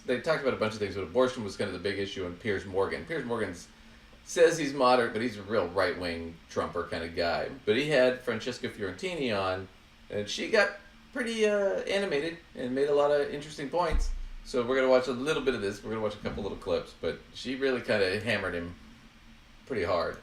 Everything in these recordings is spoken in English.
they talked about a bunch of things, but abortion was kind of the big issue, and Piers Morgan. Piers Morgan says he's moderate, but he's a real right-wing Trumper kind of guy. But he had Francesca Fiorentini on, and she got pretty animated and made a lot of interesting points. So we're going to watch a little bit of this. We're going to watch a couple little clips, but she really kind of hammered him pretty hard.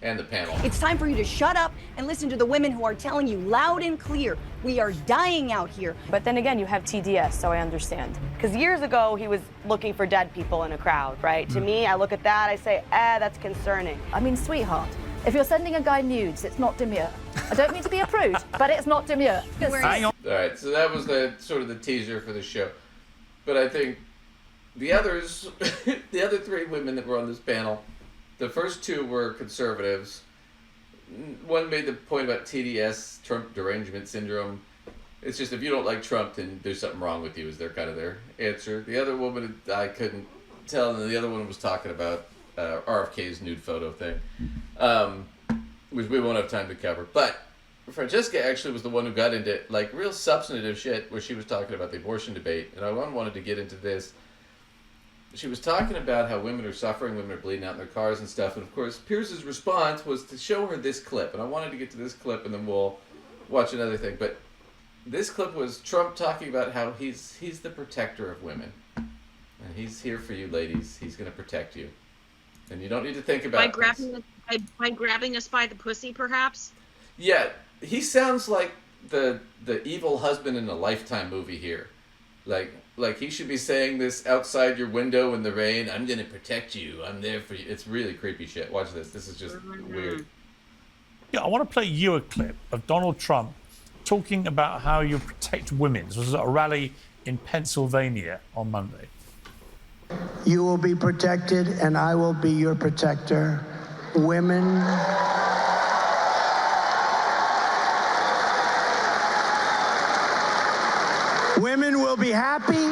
And the panel. It's time for you to shut up and listen to the women who are telling you loud and clear, we are dying out here. But then again, you have TDS, so I understand. Because years ago, he was looking for dead people in a crowd, right? To me, I look at that, I say, that's concerning. I mean, sweetheart, if you're sending a guy nudes, it's not demure. I don't mean to be a prude, but it's not demure. Hang on. All right, so that was the sort of the teaser for the show. But I think the others, the other three women that were on this panel, the first two were conservatives. One made the point about TDS, Trump derangement syndrome. It's just if you don't like Trump, then there's something wrong with you, is their answer. The other woman, I couldn't tell, and the other one was talking about RFK's nude photo thing, which we won't have time to cover. But Francesca actually was the one who got into like real substantive shit where she was talking about the abortion debate, and I wanted to get into this. She was talking about how women are suffering, women are bleeding out in their cars and stuff, and of course Pierce's response was to show her this clip, and I wanted to get to this clip and then we'll watch another thing. But this clip was Trump talking about how he's the protector of women, and he's here for you ladies. He's going to protect you, and you don't need to think about by grabbing us by the pussy, perhaps. Yeah, he sounds like the evil husband in a Lifetime movie here, like he should be saying this outside your window in the rain. I'm gonna protect you. I'm there for you. It's really creepy shit. Watch this. This is just weird. Yeah, I want to play you a clip of Donald Trump talking about how you protect women. This was at a rally in Pennsylvania on Monday. You will be protected, and I will be your protector. Women. Women will be happy,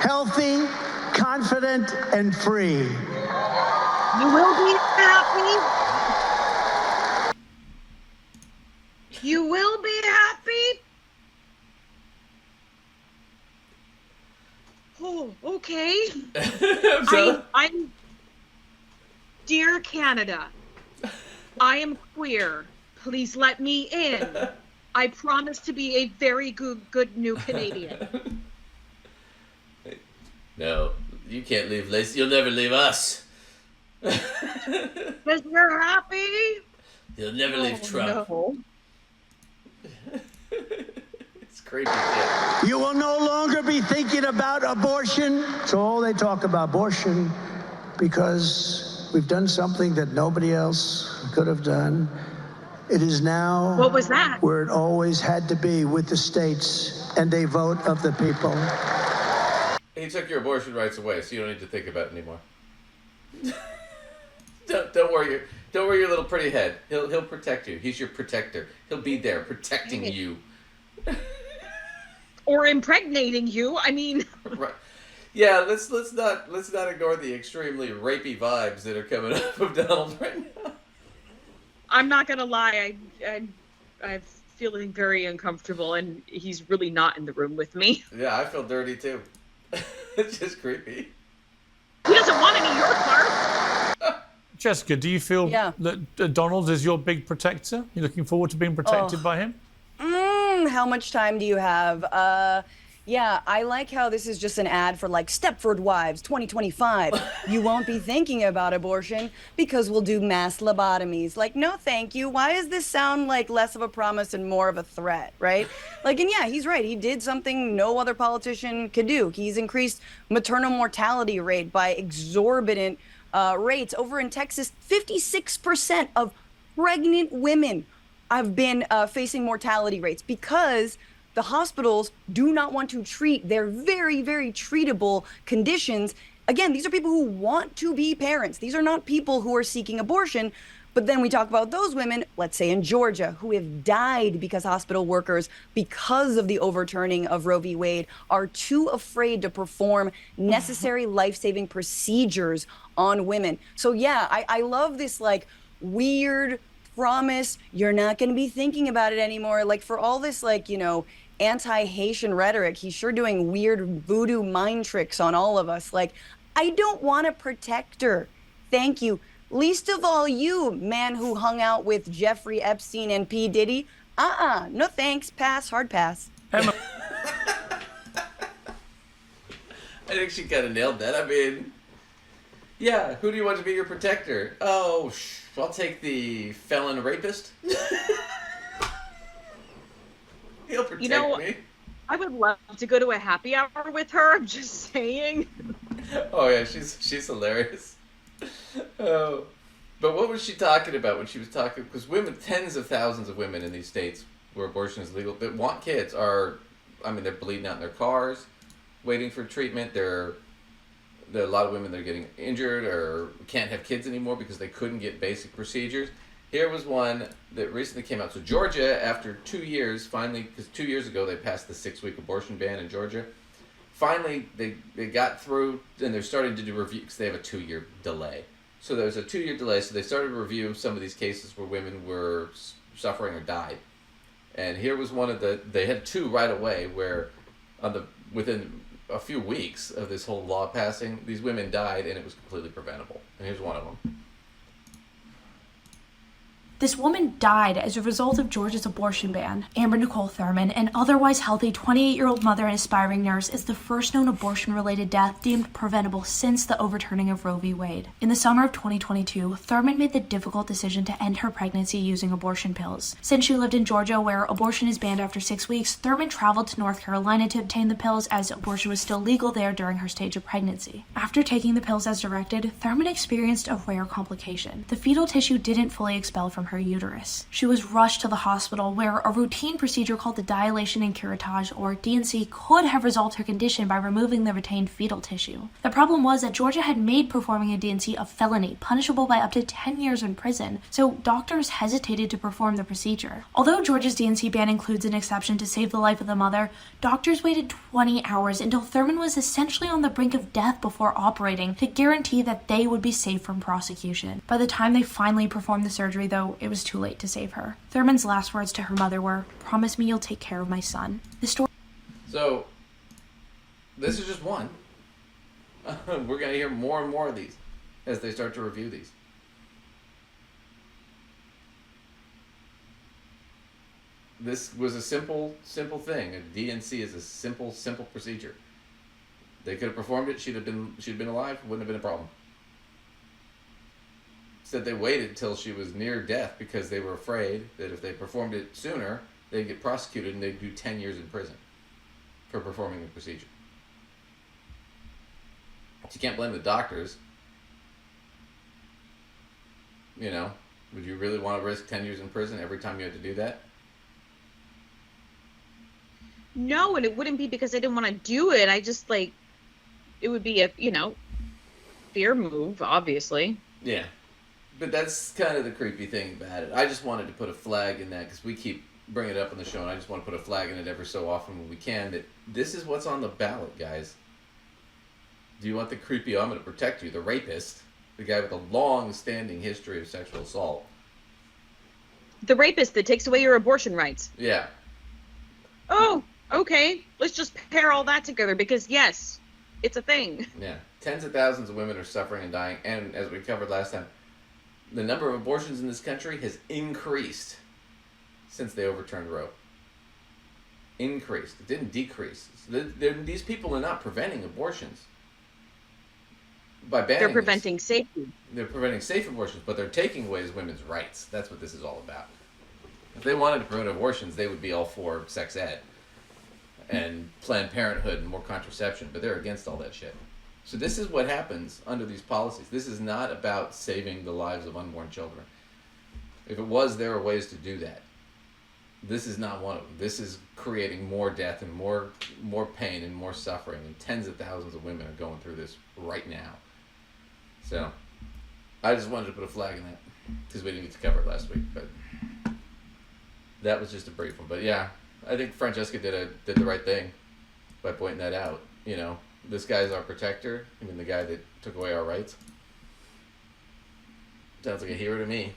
healthy, confident, and free. You will be happy. You will be happy. Oh, okay. I'm Dear Canada, I am queer. Please let me in. I promise to be a very good new Canadian. No, you can't leave Lacey. You'll never leave us. Because you're happy? You'll never leave Trump. No. It's creepy shit. You will no longer be thinking about abortion. So all they talk about abortion because we've done something that nobody else could have done. It is now what was that? Where it always had to be, with the states and a vote of the people. He took your abortion rights away, so you don't need to think about it anymore. don't worry your little pretty head. He'll protect you. He's your protector. He'll be there protecting you. Or impregnating you. I mean. Right. Yeah, let's not ignore the extremely rapey vibes that are coming up of Donald right now. I'm not gonna lie, I'm feeling very uncomfortable, and he's really not in the room with me. Yeah, I feel dirty too. It's just creepy. He doesn't want any of your part. Jessica, do you feel that Donald is your big protector? You're looking forward to being protected by him? How much time do you have? Yeah, I like how this is just an ad for like Stepford Wives 2025. You won't be thinking about abortion because we'll do mass lobotomies. Like, no, thank you. Why does this sound like less of a promise and more of a threat, right? Like, and yeah, he's right. He did something no other politician could do. He's increased maternal mortality rate by exorbitant rates. Over in Texas, 56% of pregnant women have been facing mortality rates because the hospitals do not want to treat their very, very treatable conditions. Again, these are people who want to be parents. These are not people who are seeking abortion. But then we talk about those women, let's say in Georgia, who have died because hospital workers, because of the overturning of Roe v. Wade, are too afraid to perform necessary life-saving procedures on women. So yeah, I love this like weird promise, you're not going to be thinking about it anymore. Like for all this like, you know, anti-Haitian rhetoric. He's sure doing weird voodoo mind tricks on all of us. Like, I don't want a protector. Thank you. Least of all you, man who hung out with Jeffrey Epstein and P. Diddy. No thanks. Pass. Hard pass. Emma, I think she kind of nailed that. I mean, yeah, who do you want to be your protector? Oh, I'll take the felon rapist. He'll protect me. I would love to go to a happy hour with her. I'm just saying. Oh yeah, she's hilarious. Oh, but what was she talking about when she was talking? Because women, tens of thousands of women in these states where abortion is legal that want kids are, I mean, they're bleeding out in their cars, waiting for treatment. There are a lot of women that are getting injured or can't have kids anymore because they couldn't get basic procedures. Here was one that recently came out. So Georgia, after 2 years, finally, because 2 years ago they passed the 6-week abortion ban in Georgia. Finally, they got through, and they're starting to do review because they have a 2-year delay. So there's a 2-year delay, so they started to review some of these cases where women were suffering or died. And here was one of they had 2 right away where within a few weeks of this whole law passing, these women died and it was completely preventable. And here's one of them. This woman died as a result of Georgia's abortion ban. Amber Nicole Thurman, an otherwise healthy 28-year-old mother and aspiring nurse, is the first known abortion-related death deemed preventable since the overturning of Roe v. Wade. In the summer of 2022, Thurman made the difficult decision to end her pregnancy using abortion pills. Since she lived in Georgia, where abortion is banned after 6 weeks, Thurman traveled to North Carolina to obtain the pills as abortion was still legal there during her stage of pregnancy. After taking the pills as directed, Thurman experienced a rare complication. The fetal tissue didn't fully expel from her uterus. She was rushed to the hospital where a routine procedure called the dilation and curettage, or D&C, could have resolved her condition by removing the retained fetal tissue. The problem was that Georgia had made performing a D&C a felony, punishable by up to 10 years in prison, so doctors hesitated to perform the procedure. Although Georgia's D&C ban includes an exception to save the life of the mother, doctors waited 20 hours until Thurman was essentially on the brink of death before operating to guarantee that they would be safe from prosecution. By the time they finally performed the surgery, though, it was too late to save her. Thurman's last words to her mother were, "Promise me you'll take care of my son." The story. So, this is just one. We're going to hear more and more of these as they start to review these. This was a simple thing. A D&C is a simple procedure. They could have performed it. She'd been alive. Wouldn't have been a problem. Said they waited till she was near death because they were afraid that if they performed it sooner, they'd get prosecuted and they'd do 10 years in prison for performing the procedure. So you can't blame the doctors. You know, would you really want to risk 10 years in prison every time you had to do that? No, and it wouldn't be because I didn't want to do it. I just, it would be a, fear move, obviously. Yeah. But that's kind of the creepy thing about it. I just wanted to put a flag in that because we keep bringing it up on the show, and I just want to put a flag in it every so often when we can, that this is what's on the ballot, guys. Do you want the creepy, I'm going to protect you, the rapist, the guy with a long-standing history of sexual assault? The rapist that takes away your abortion rights. Yeah. Oh, okay. Let's just pair all that together because, yes, it's a thing. Yeah. Tens of thousands of women are suffering and dying, and as we covered last time, the number of abortions in this country has increased since they overturned Roe. Increased. It didn't decrease. So these people are not preventing abortions by banning. They're preventing safety. They're preventing safe abortions, but they're taking away women's rights. That's what this is all about. If they wanted to prevent abortions, they would be all for sex ed and Planned Parenthood and more contraception, but they're against all that shit. So this is what happens under these policies. This is not about saving the lives of unborn children. If it was, there are ways to do that. This is not one of them. This is creating more death and more pain and more suffering, and tens of thousands of women are going through this right now. So I just wanted to put a flag in that because we didn't get to cover it last week, but that was just a brief one. But yeah, I think Francesca did the right thing by pointing that out. You know, this guy's our protector. I mean, the guy that took away our rights. Sounds like a hero to me.